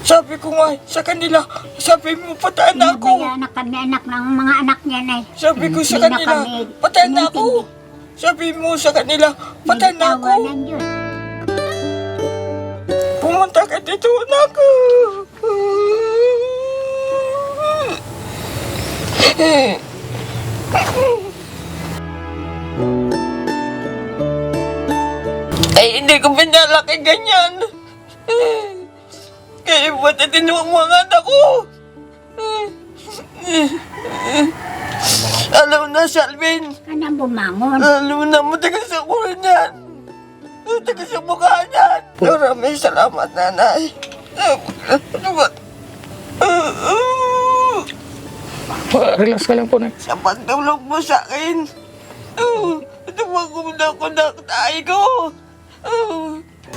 Sabi ko nga sa kanila, sabi mo patayin na ako. Anak kami, anak ng mga anak niya na eh. Sabi ko sa Hindi na kanila, kami patayin na ako. inintindi. Sabi mo sa kanila, patayin na ako. Nagtawanan yun. Pumunta ka dito, anak. Ay, hindi ko pinalaki ganyan. Kaya ba't itinuwang mga anak ko? Alam na, Shalvin. Anong bumangon? Alam na, matagal sa ulo niyan. Matagal sa mukha niyan. Maraming salamat, nanay. Ano ba? Relax ka lang po, Nay. Sa pagtulog mo sa akin. Ito ba ko na tayo ko?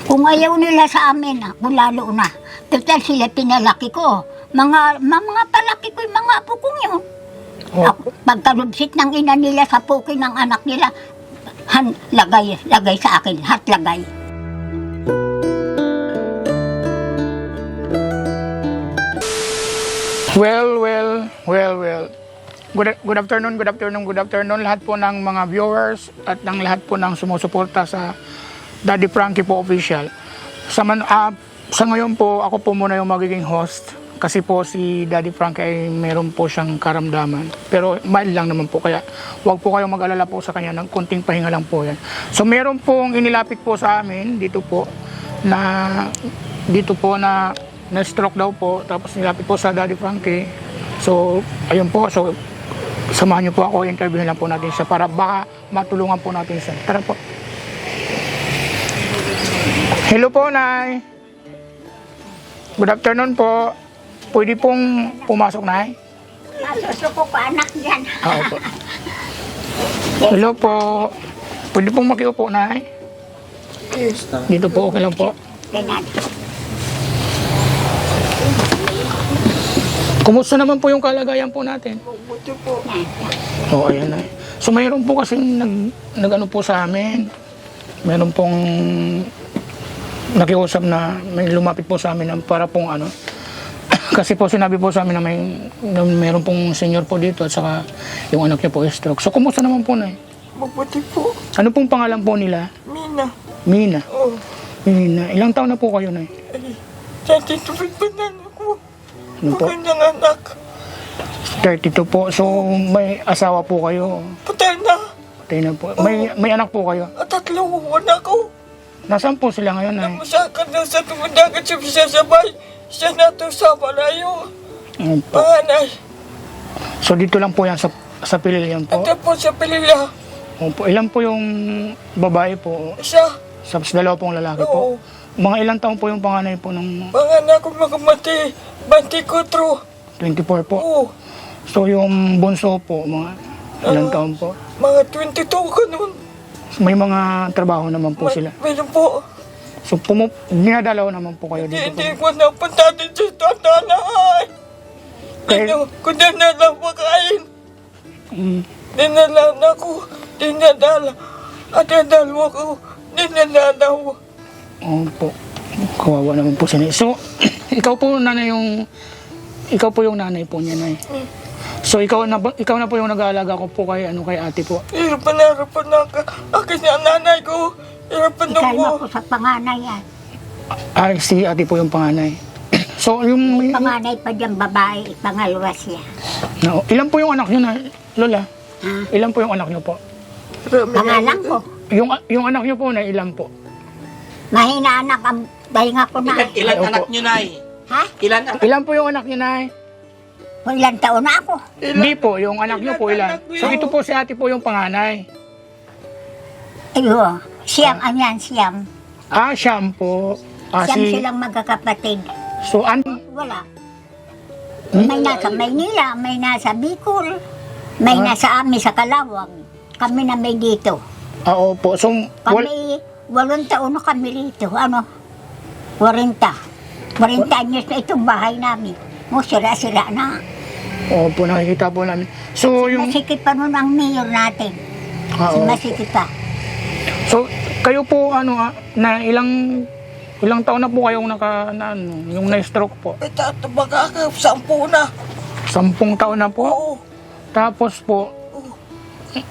Kung ayaw nila sa amin, ako lalo na. Total sila pinalaki ko. Mga palaki ko yung mga apo kong yun. Pagkalubsit ng ina nila sa pukin ng anak nila, lagay sa akin, lagay. Well. Good afternoon lahat po ng mga viewers at ng lahat po ng sumusuporta sa Daddy Frankie po official. Sa ngayon po, ako po muna yung magiging host kasi po si Daddy Frankie ay meron po siyang karamdaman. Pero mild lang naman po, kaya huwag po kayong mag-alala po sa kanya, ng kunting pahinga lang po yan. So meron pong inilapit po sa amin dito po na stroke daw po, tapos nilapit po sa Daddy Frankie. So ayun po, so samahan niyo po ako, interview lang po natin siya para baka matulungan po natin siya. Tara po. Hello po, Nay. Good afternoon po. Pwede pong pumasok, Nay? Gusto ko anak dyan. Oo po. Hello po. Pwede pong makiupo, Nay? Dito po, okay lang po. Ganyan. Kumusta naman po yung kalagayan po natin? Buti po. Oo, ayan na. So mayroon po kasing nag-ano po sa amin. Mayroon pong nakiusap na may lumapit po sa amin para pong ano. Kasi po sinabi po sa amin na mayroon pong senior po dito at saka yung anak niya po is stroke. So kumusta naman po, Nay? Mabuti po. Ano pong pangalan po nila? Mina. Mina. Oh. Mina. Ilang taon na po kayo, Nay? Dati tubig ba na ako? Ano po? Magandang anak. 32 po. So may asawa po kayo. Patay na. Patay na po. May anak po kayo. At tatlong anak ko. Nasaan po sila ngayon, Nay? Namasakan na sa tumundagan sa bisasabay. Siya na to sa malayo. Ano po? Panganay. So dito lang po yan sa Pililian po. Ito po sa Pilila. Opo. Ilan po yung babae po? Siya. Sa dalawa pong lalaki po. Oo. Mga ilang taon po yung panganay po ng Panganak ko magamati. 24. 24 po. Oo. So yung bunso po, mga ilang taon po. Mga 22 ka nun. May mga trabaho naman po sila. Meron po. So dinadalaw naman po kayo dito po. Hindi ko napunta din sa tatanay. Kaya- Kung dinala pagkain. Mm, Dinala na ako. Dinadala. At dinala ko. Dinala daw. opo. Kawawa naman po sila. So ikaw po yung nanay po niya, Nay. So ikaw na po yung nag-aalaga ko po kay ate po. Hirapan na akin ang nanay ko. Hirapan na Ikay ko. mo ko sa panganay yan. Ay, si ate po yung panganay. So yung Panganay pa dyan babae, pangalawa siya. ilan po yung anak niyo, Nay? Lola? Ha? Ilan po yung anak niyo po? Pangalan ko. Yung anak niyo po, Nay, ilan po? Mahina anak ang bahinga ko na. Ilan Ay, anak opo. niyo, Nay? Ha? Ilan anak? Ilan po yung anak niyo, Nay? Kung ilang taon na ako. Hindi po, yung anak niyo po ilan? So ito po si ate po yung panganay. Iyo, siyam, anyan, siyam. Siyam po. Siyam silang magkakapatid. So Wala. May nasa Maynila, may nasa Bicol, may nasa amin sa Kalawag. Kami na may dito. opo. So, Kami, 8 taon na kami rito. 40. 40 anyos na itong bahay namin. Sira-sira na. opo, nakikita po namin. So, yung, Masikip pa nun ang mayor natin. Si opo. Masikip pa. So, kayo po, na ilang Ilang taon na po kayong yung na-stroke po? Baka 10 na. 10 taon na po? Oo. Tapos po,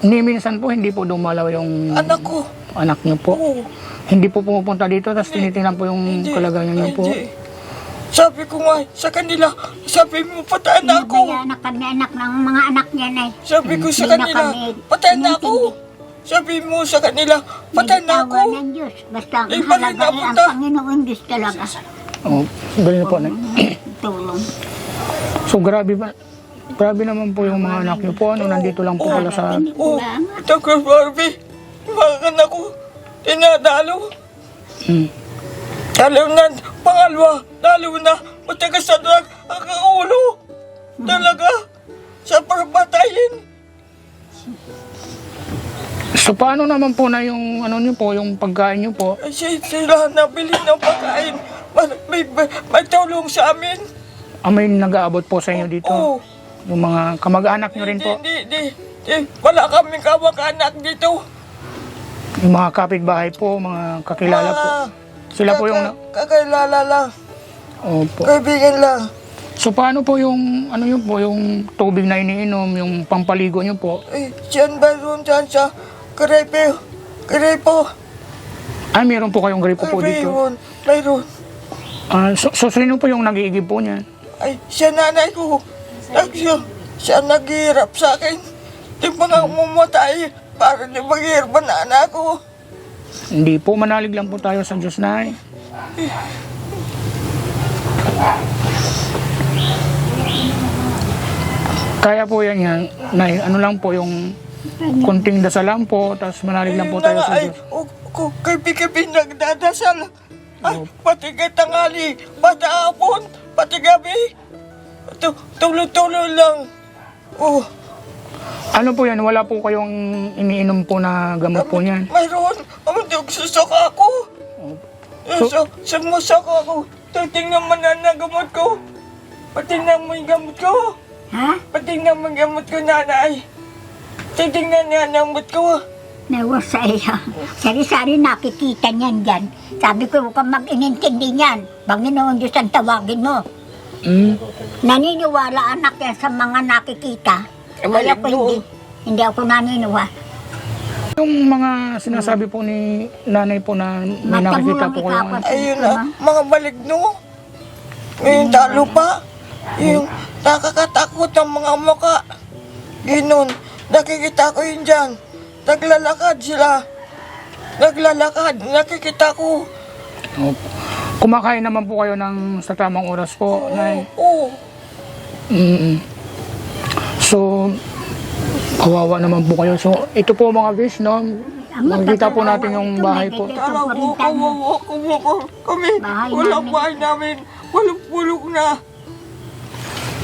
ni minsan po hindi po dumalaw yung Anak ko. anak niyo po? Oo. Hindi po pumupunta dito, tapos tinitingnan po yung Hindi. kalagayan niyo po? Hindi. Sabi ko nga sa kanila, sabi mo patayin na ako. Kaya anak kami, anak ng mga anak niya na. Sabi ko sa Hindi na kanila, kami patayin na ako. inintindi. Sabi mo sa kanila, patayin na ako. Binitawan ng Diyos. Basta ang Eh, bakit halaga ay ang napunta? Panginoon Diyos talaga. Oh, ganyan po na. Tulong. So grabe naman po yung mga anak niyo po, nandito lang po pala sa... Oh, ito ko, Barbie. Mga anak ko, tinadalo. Hmm. Lalo na, pangalawa, lalo na, matagas na ang ulo. Talaga, sa pagpatayin. So paano naman po na yung ano niyo po, yung pagkain niyo po? Sila nabili ng pagkain. May tulong sa amin. May nag-aabot po sa inyo dito? Oo. Yung mga kamag-anak niyo rin po? Di. Wala kaming kamag-anak dito. Yung mga kapitbahay po, mga kakilala po? Sila po yung... Kakilala lang. Opo. Kaibigan lang. So paano po yung, ano yun po, yung tubig na iniinom, yung pampaligo niyo po? Diyan ba doon dyan sa Grepo? Meron po kayong gripo po dito? Mayroon. So sino po yung nag-iigib po niyan? Siya nanay ko. Siya naghihirap sa akin. Di ba nga mumatay para di maghihirap na anak ko. Hindi po, manalig lang po tayo sa Diyos na Kaya po yan, Nay, ano lang po yung kunting dasal lang po, tapos manalig lang po tayo sa Diyos. Kabi-kabi nagdadasal. Pati kay tangali, pati hapon, pati gabi. Tuloy-tuloy lang. Ano po yan, wala po kayong iniinom po na gamot po niyan? Mayroon. Susaka ako. Sumusaka ako. Tingnan mo na gamot ko. Patingnan mo yung gamot ko. Ha? Patingnan mo yung gamot ko, nanay. Titingnan niya ang gamot ko. Nawa sa iyo. Sari-sari nakikita niyan dyan. Sabi ko, huwag kang mag-inintindi niyan. Panginoon Diyos ang tawagin mo. Naniniwala anak yan sa mga nakikita. Kaya ko hindi. Hindi ako naniniwala. Yung mga sinasabi po ni nanay po na may nakikita po kayo. Ayun na, mga maligno. Yung talo pa. Yung nakakatakot ng mga mukha. Ginon, nakikita ko yun dyan. Naglalakad sila. Naglalakad, nakikita ko. Kumakain naman po kayo sa tamang oras po, Nay. Oo. So, kawawa naman po kayo. So, ito po mga fish, no? Makikita po natin yung bahay po. Alam ko, kawawa kami. Walang bahay namin. Walang pulog na.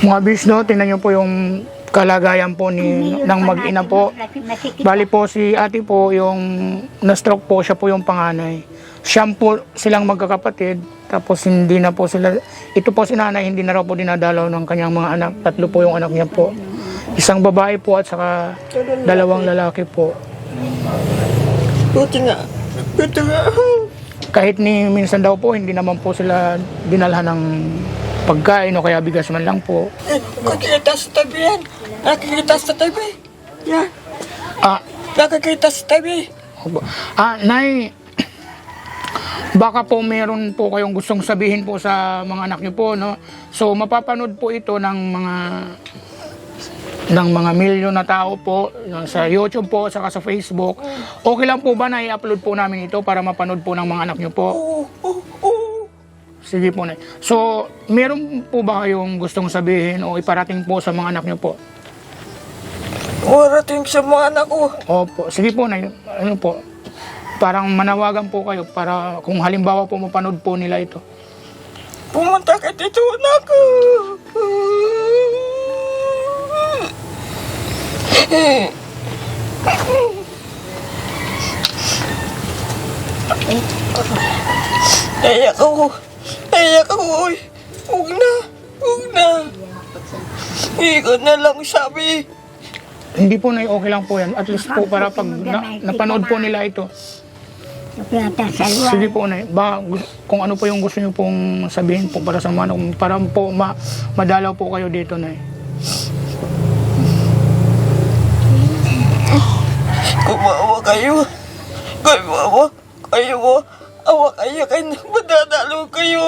Mga fish, no? Tingnan nyo po yung kalagayan po ng mag-ina po. Bali po si ate po, yung na-stroke po, siya po yung panganay. Siya po silang magkakapatid, tapos hindi na po sila, ito po si nanay, hindi na raw po dinadalaw ng kanyang mga anak. 3 po yung anak niya po. Isang babae po at saka 2 lalaki po. Buti nga. Kahit minsan daw po, hindi naman po sila dinalhan ng pagkain o kaya bigas man lang po. Nakikita sa tabi yan. Nakikita sa tabi. Yan. Nakikita sa tabi. Nay, baka po meron po kayong gustong sabihin po sa mga anak niyo po, no? So, mapapanood po ito ng mga milyon na tao po sa YouTube po, saka sa Facebook. Okay lang po ba na i-upload po namin ito para mapanood po ng mga anak niyo po? Oo. Sige po, Nay. So, meron po ba kayong gustong sabihin o iparating po sa mga anak niyo po? Warating sa mga anak ko. Opo. Sige po, Nay. Ano po? Parang manawagan po kayo para kung halimbawa po mapanood po nila ito. Pumunta ka dito, anak ko. Naiyak ako. Uy. Huwag na. Hindi ko na lang sabi. Hindi po, Nay, okay lang po yan. At least po para pag napanood po nila ito. Kaya tasalwa. Sige po, Nay. Kung ano po yung gusto niyo pong sabihin po para sa mga anak, para po madalaw po kayo dito, Nay. Kumawa kayo. Kumawa kayo. Awa kayo kayo. Madadalo kayo.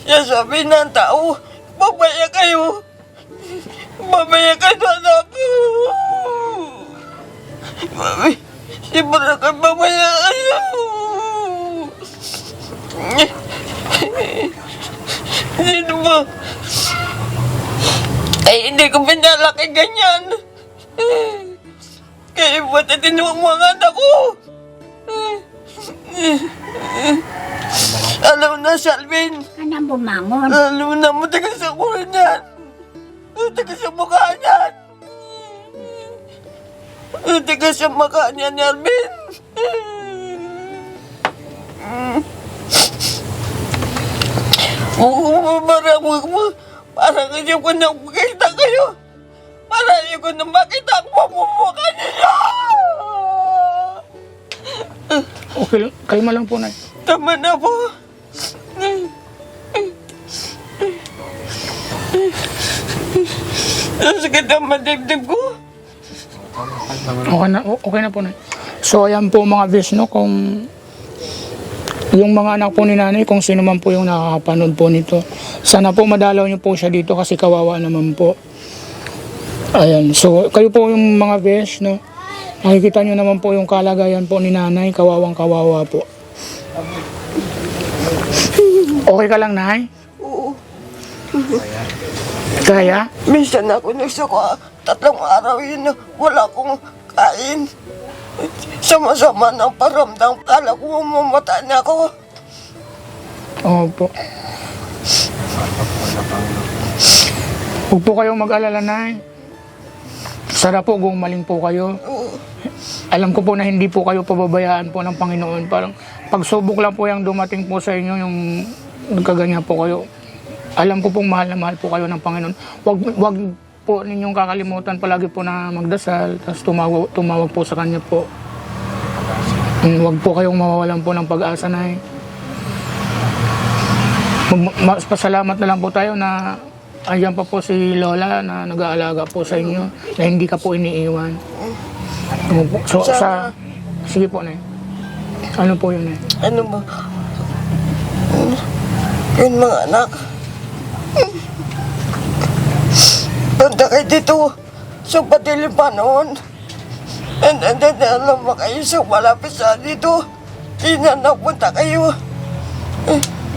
Sasabi ng tao, babaya kayo. Babaya kayo, anak ko. Mami, simula kayo babaya kayo. Sino ba? Ay, hindi ko pinalaki ganyan. Kaya ba't itinuwang mga anak ko? Alam na, Salvin. Anong bumangon? Alam na, matagal sa kulo niyan. Matagal sa mukha niyan. Matagal sa mukha niyan, Alvin. Parang hindi ko na makita kayo. Parang hindi ko na makita ang pamumukha niya. Okay, kalma lang po, Nay. Tama na po. Ang sakit ang madibdib ko. Okay na po, Nay. So, ayan po mga viewers, no, kung yung mga anak po ni Nanay, kung sino man po yung nakakapanood po nito, sana po madalaw niyo po siya dito kasi kawawa naman po. Ayan, so kayo po yung mga viewers, no, nakikita niyo naman po yung kalagayan po ni Nanay, kawawang kawawa po. Okay ka lang, Nay? Oo. Kaya? Minsan ako nagsuka, 3 araw yun na wala akong kain. Sama-sama ng paramdam, kala ko mamamatay na ako. Opo. Huwag po kayong mag-alala, Nay. Sarap po gumaling po kayo. Oo. Alam ko po na hindi po kayo pababayaan po ng Panginoon. Parang pagsubok lang po yung dumating po sa inyo, yung nagkaganyan po kayo. Alam ko pong mahal na mahal po kayo ng Panginoon. Wag po ninyong kakalimutan palagi po na magdasal, tapos tumawag po sa Kanya po. Wag po kayong mawawalan po ng pag-asa, Nay. Mas pasalamat na lang po tayo na andyan pa po si Lola na nag-aalaga po sa inyo, na hindi ka po iniiwan. So, sige po, Nay. Ano po yun, Nay? Ano ba? Yun mga anak. Punta kayo dito sa patiling panahon. And then, alam mo kayo sa malapit sa dito. Napunta kayo.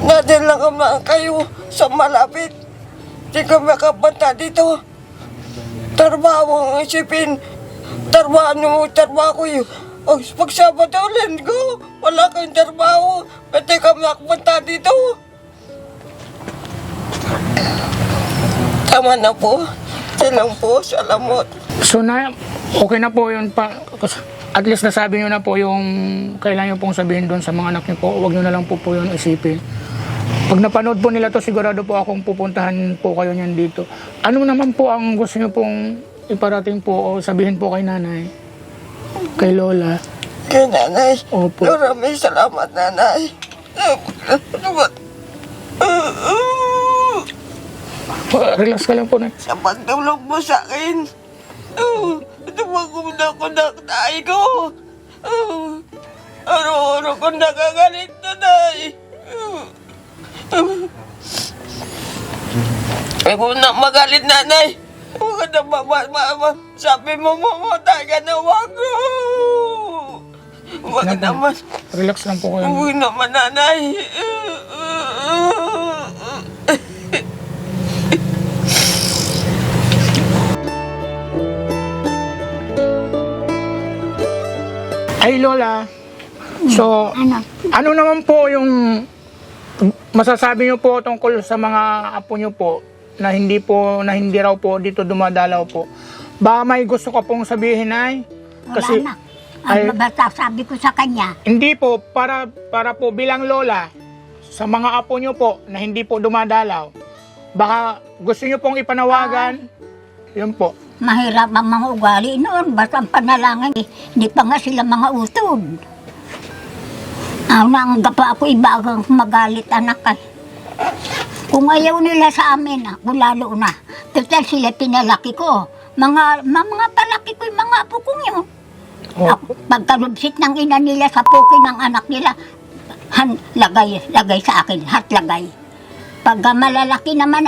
Natin lang naman kayo sa malapit. Di ka makapunta dito. Trabaho ang isipin. Trabaho ko yun. O, pag Sabado, Linggo, wala kayong trabaho. Pwede ka makapunta dito. Tama na po. Silang po, salamat. So, na, okay na po yun pa. At least nasabi nyo na po yung kailangan nyo pong sabihin doon sa mga anak nyo po. Huwag nyo na lang po yun isipin. Pag napanood po nila to, sigurado po akong pupuntahan po kayo niyan dito. Ano naman po ang gusto nyo pong iparating po o sabihin po kay Nanay? Kay Lola? Kay Nanay. Opo. Maraming salamat, Nanay. Salamat. Relax ka lang po, Nay. Sa pagtulog mo sa akin. Tumagumda ko na tayo ko. Araw-araw ko nakagalit, Nanay. Huwag na magalit, Nanay. Huwag ka na sabi mo mamatay ka na, wag ko. Huwag naman. Relax lang po kayo. Huwag naman, Nanay. Ay, Lola. So, ano naman po yung masasabi nyo po tungkol sa mga apo nyo po na hindi raw po dito dumadalaw po? Baka may gusto ka pong sabihin, Nay? Wala na. Ang basta sabi ko sa kanya, Hindi po, para po bilang lola, sa mga apo nyo po na hindi po dumadalaw, baka gusto nyo pong ipanawagan, yun po. mahirap ang mga ugali noon. Basta ang panalangin, hindi pa nga sila mga utod. Nanggap ako ibagang magalit anak ay. Kung ayaw nila sa amin, ako lalo na. Total sila pinalaki ko. Mga palaki ko yung mga apo kong yun. Ako, pagkalubsit ng ina nila sa puki ng anak nila, lagay sa akin, lagay. Pagka malalaki naman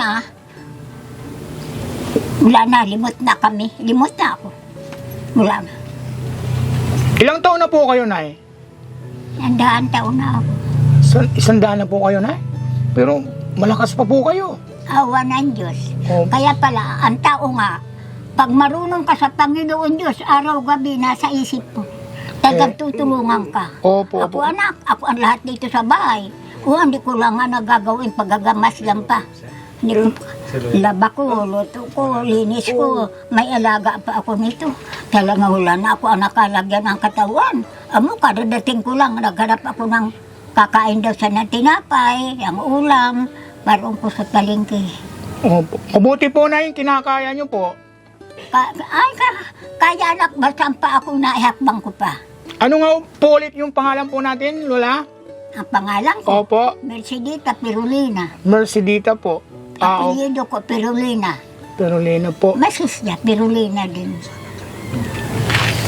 wala na, limot na kami. Limot na ako. Wala na. Ilang taon na po kayo, Nay? 100 taon na ako. 100 na po kayo, Nay? Pero malakas pa po kayo. Awa ng Diyos. Opo. Kaya pala, ang tao nga, pag marunong ka sa Panginoon Diyos, araw-gabi nasa isip mo. Tutulungan ka. Opo, Ako opo. anak, ako ang lahat dito sa bahay. Hindi ko lang nga nagagawin, paggagamas lang pa. Hindi ko, laba ko, luto ko, linis ko, may alaga pa ako nito. Talaga wala na ako ang nakalagyan ng katawan. Amo, kadadating ko lang, naghanap ako ng kakain daw sa tinapay, ang ulam, parang ko sa palengke. Opo. Mabuti po, Nay, kinakaya nyo po. Kaya anak, basta pa ako naihakbang ko pa. Ano nga po ulit yung pangalan po natin, Lola? Ang pangalan ko, Opo. Mercedita Pirulina. Mercedita po. Opo. Apelyido ko, Pirulina. Perolina po. Masis niya, Pirulina din.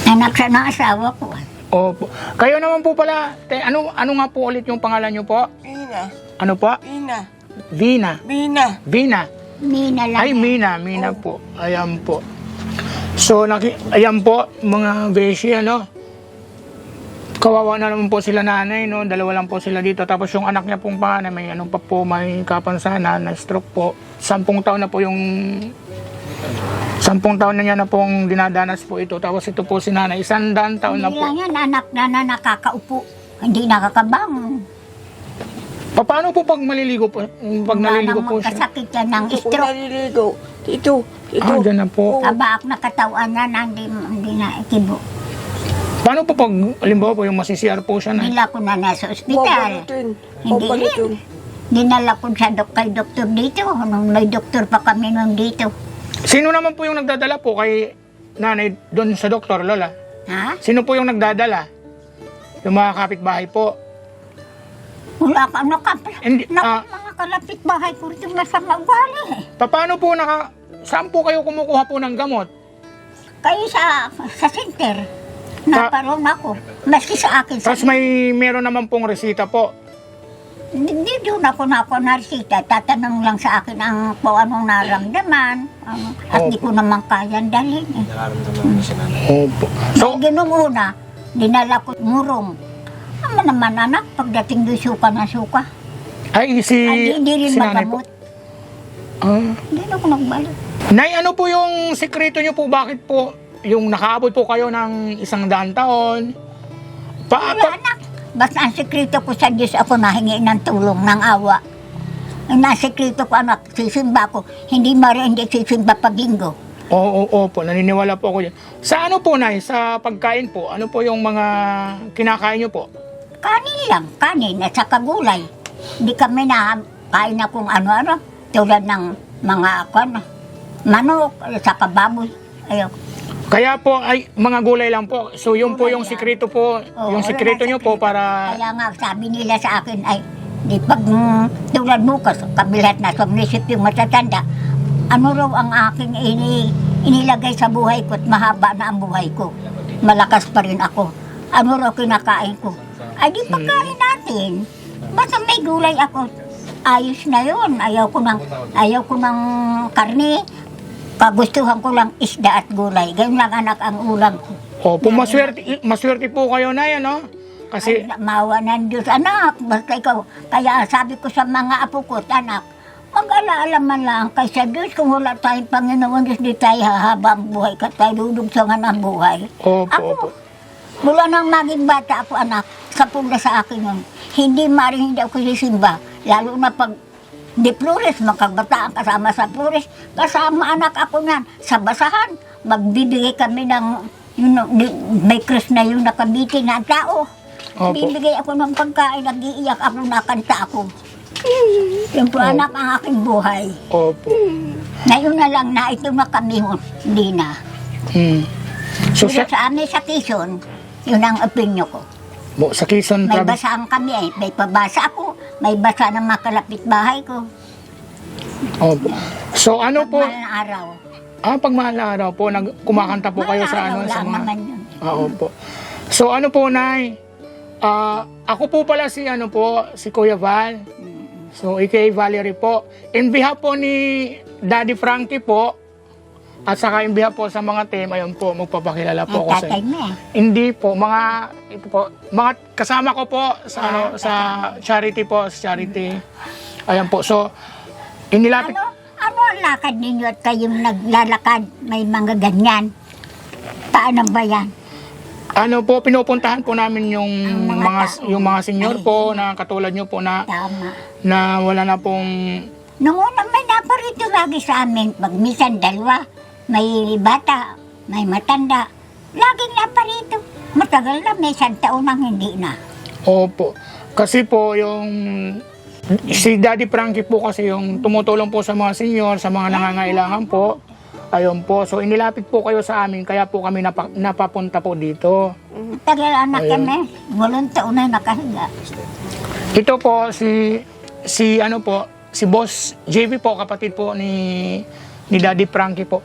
Anak sa asawa ko. Opo. Kayo naman po pala, ano nga po ulit yung pangalan nyo po? Ina, Ano po? Ina, Vina. Bina. Vina. Mina lang. Ay, Mina po. Ayan po. So, ayan po, mga beshi, kawawa na naman po sila nanay, no? Dalawa lang po sila dito. Tapos yung anak niya pong panganay, may may kapansanan, na stroke po. 10 taon na po yung 10 taon na niya na pong dinadanas po ito. Tapos ito po si nanay, 100 taon na Hindi po. lang yan, anak na nakakaupo. Hindi nakakabangon. Paano po pag maliligo po? Pag naliligo po siya? Kasakit yan ng Ito ko stroke. naliligo. Ito. Dyan na po. Kabaak na katawan na hindi na ikibo. Paano po pag, halimbawa po, yung masisiyar po siya na? Nila ko na nasa ospital. Babalitin. Hindi Babalitin. Dinala ko sa kay doktor dito. Nung may doktor pa kami nung dito. Sino naman po yung nagdadala po kay nanay doon sa doktor, Lola? Ha? Sino po yung nagdadala? Yung mga kapitbahay po. Wala ka, Hindi, mga kalapit bahay ko rin masama ugali. Paano po saan po kayo kumukuha po ng gamot? Kayo sa center, naparoon ako. Maski sa akin. Tapos meron naman pong resita po. Hindi doon ako narsita. Tatanong lang sa akin ang kung anong naramdaman. At di ko naman kayang dalhin. Opo. So, Ginong una, dinala ko murong. Ama naman anak, pagdating doon suka na suka. ay Hindi rin si nanay po. magamot. Hindi na ako nagbalik. Nay, ano po yung sekreto nyo po? Bakit po yung nakaabot po kayo ng 100 taon? Wala anak. Basta ang sekreto ko sa Diyos ako nahingi ng tulong, ng awa. Ang nasekreto ko anak, sisimba ko. Hindi sisimba pag linggo. Opo, naniniwala po ako dyan. Sa ano po, Nay? Sa pagkain po, ano po yung mga kinakain nyo po? Kanin lang, kanin at saka gulay. Hindi kami na kain na kung ano-ano. Tulad ng mga manok, at saka baboy. Ayaw. Kaya po ay mga gulay lang po. So yun po Gulay yung lang. sikreto po, Oo, yung wala sikreto na nyo po para Kaya nga sabi nila sa akin ay, di pag tulad bukas, kabilat na sumnisip yung matatanda, ano raw ang aking inilagay sa buhay ko at mahaba na ang buhay ko. Malakas pa rin ako. Ano raw kinakain ko? Ay di pagkain natin. Basta may gulay ako. Ayos na yun. Ayaw ko ng karne. Kagustuhan ko lang isda at gulay. Ganyan lang anak ang ulam ko. Opo, maswerte po kayo na yan, no? Kasi, Ay, maawa ng Diyos, anak. Basta ikaw. Kaya sabi ko sa mga apo ko, anak, mag-alaala man lang kaysa Diyos. Kung wala tayong Panginoon Diyos, di tayo hahaba ang buhay. Kat tayo dudugsangan ang buhay. opo, Ako, opo. mula nang maging bata ako, anak, sapong na sa akin yun. Hindi maring hindi ako sisimba. Lalo na pag di Flores, magkabataan kasama sa Flores. Kasama anak ako nan sa basahan. Magbibigay kami ng, may krus na yung nakabiti na tao. Opo. Bibigay ako ng pagkain, nag-iiyak ako, nakanta ako. Yun po anak ang aking buhay. Opo. Ngayon na lang na ito na kami, hindi na. Hmm. So, Pero sa amin sa Quezon, yun ang opinyo ko. Sa Quezon May province. basaan kami eh. May pabasa ako. May basa ng mga kalapit bahay ko. Opo. So ano po, Mahal na araw. pag mahal na araw po, kumakanta po kayo sa Mahal ano, na sa araw lang mga... naman yun. Opo. So ano po, Nay, ako po pala si Kuya Val. So aka Valerie po. In behalf po ni Daddy Frankie po, at saka in behalf po sa mga team, ayun po, magpapakilala po ako sa Tatay mo eh. Hindi po, mga kasama ko po sa sa charity po, sa charity. Ayan po. So inilapit. Ano ang lakad ninyo at kayong naglalakad? May mga ganyan. Paano ba yan? Ano po, pinupuntahan po namin yung Ang mga tao. yung mga senior po na katulad nyo po na Tama. wala na pong Noong una may naparito lagi sa amin. Pag minsan dalawa, may bata, may matanda. Laging naparito. Matagal na, may isang taon nang hindi na. opo. Kasi po yung si Daddy Frankie po kasi yung tumutulong po sa mga senior, sa mga nangangailangan po. Ayun po. So inilapit po kayo sa amin kaya po kami napapunta po dito. Tagal anak Ayun. kami. 8 taon na nakahiga. Ito po si Boss JB po, kapatid po ni Daddy Frankie po.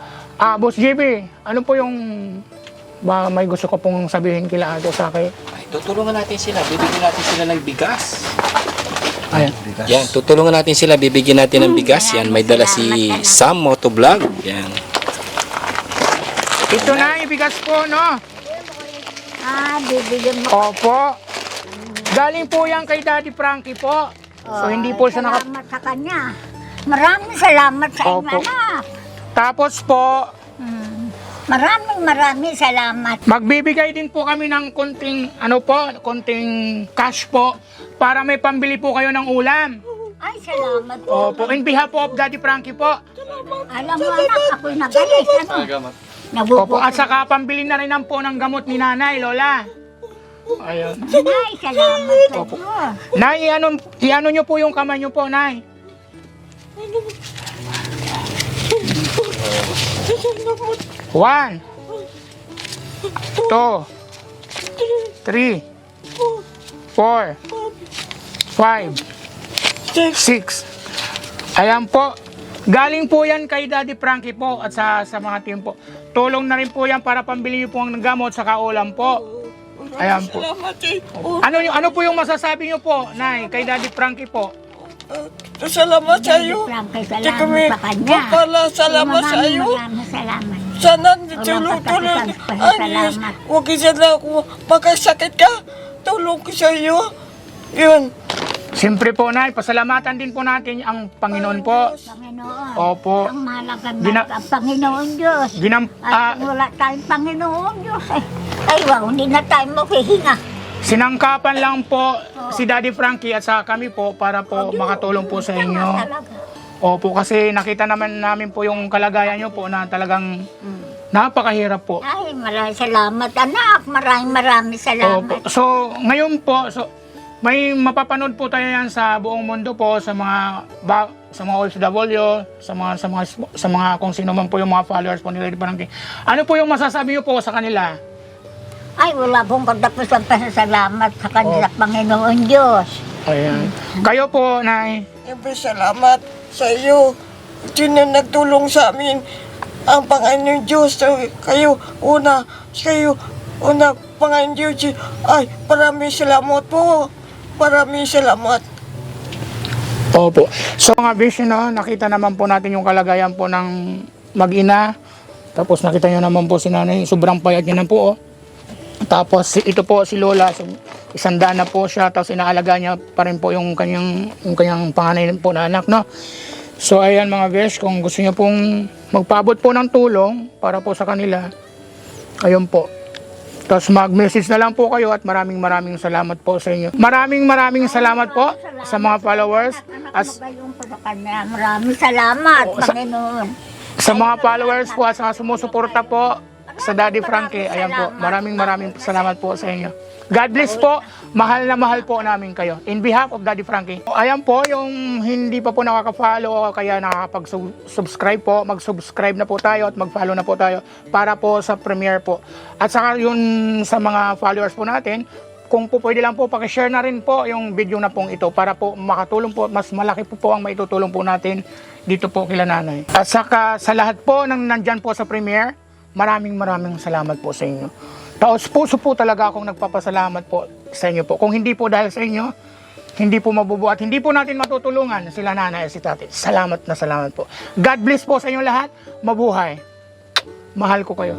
Boss JB, ano po yung may gusto ko pong sabihin kila Ate sa akin? Ay, tutulungan natin sila. Bibigyan natin sila ng bigas. Ayan. Yan, tutulungan natin sila. Bibigyan natin ng bigas. Yan, may dala si Sam Motovlog. Yan. Ito na, ibigas po, no? Bibigyan mo. Opo. Galing po yan kay Daddy Frankie po. So hindi po siya Salamat sa kanya. Maraming salamat sa inyo, Opo. anak. Tapos po, Maraming salamat. magbibigay din po kami ng konting cash po para may pambili po kayo ng ulam. Ay, salamat po. Opo, in behalf po of Daddy Frankie po. Alam mo anak, ako'y nagalis. Opo, at saka pambili na rin po ng gamot ni Nanay, Lola. Ayun. Ay, salamat sa Opo. Diyos. Nay, iano nyo po yung kamay nyo po, Nay. One, 2, 3, 4, 5, 6. Ayan po. Galing po yan kay Daddy Frankie po at sa mga team po. Tulong na rin po yan para pambili nyo po ang gamot sa kaulam po. Ayan po. Salamat eh. Ano po yung masasabi nyo po, Nay, kay Daddy Frankie po? Salamat sa iyo. Frankie, Di kami salamat sa kanya. salamat sa iyo. Maraming salamat. Sana Salamat. tulong. Ay, huwag sana ako magkasakit ka. Tulong ko sa iyo. Yun. Siyempre po, Nay, pasalamatan din po natin ang Panginoon po. Panginoon. Opo. Ang mahalaga Gina- ang Panginoon Diyos. At wala tayong Panginoon Diyos. Ay, wow, hindi na tayo makihinga. Sinangkapan lang po si Daddy Frankie at sa kami po para po makatulong po sa inyo. Talaga. Opo, kasi nakita naman namin po yung kalagayan nyo po na talagang napakahirap po. Ay, maraming salamat, anak. Maraming salamat. Opo. So, ngayon po, may mapapanood po tayo yan sa buong mundo po, sa mga OFW, sa mga kung sino man po yung mga followers po ni Daddy Frankie. Ano po yung masasabi nyo po sa kanila? Ay, wala pong pagtapos ang pasasalamat sa kanila, Panginoon Diyos. Ayan. Kayo po, Nay. Siyempre salamat sa iyo. Yun ang nagtulong sa amin. Ang Panginoon Diyos. Kayo, Panginoon Diyos. Ay, maraming salamat po. Maraming salamat. Opo. So mga vision, no, nakita naman po natin yung kalagayan po ng mag-ina. Tapos nakita nyo naman po si nanay, sobrang payat niya na po. Oh. Tapos ito po si Lola, isanda na po siya. Tapos inaalaga niya pa rin po yung kanyang panganay po na anak. No? So ayan mga besh, kung gusto niyo pong magpaabot po ng tulong para po sa kanila, ayun po. Tapos mag-message na lang po kayo at maraming salamat po sa inyo. Maraming salamat po sa mga followers. Maraming salamat, Panginoon. Sa mga followers po at sa sumusuporta po sa Daddy Frankie, ayan po. Maraming salamat po sa inyo. God bless po. Mahal na mahal po namin kayo. In behalf of Daddy Frankie. Ayan po, yung hindi pa po nakaka-follow o kaya nakakapag-subscribe po, mag-subscribe na po tayo at mag-follow na po tayo para po sa premiere po. At saka yun sa mga followers po natin, kung po pwede lang po, pakishare na rin po yung video na pong ito para po makatulong po, mas malaki po ang maitutulong po natin dito po kila nanay. At saka sa lahat po ng nandyan po sa premiere, maraming salamat po sa inyo. Taos puso po talaga akong nagpapasalamat po sa inyo po. Kung hindi po dahil sa inyo, hindi po mabubuo at hindi po natin matutulungan sila nanay at si tatay. Salamat na salamat po. God bless po sa inyo lahat. Mabuhay. Mahal ko kayo.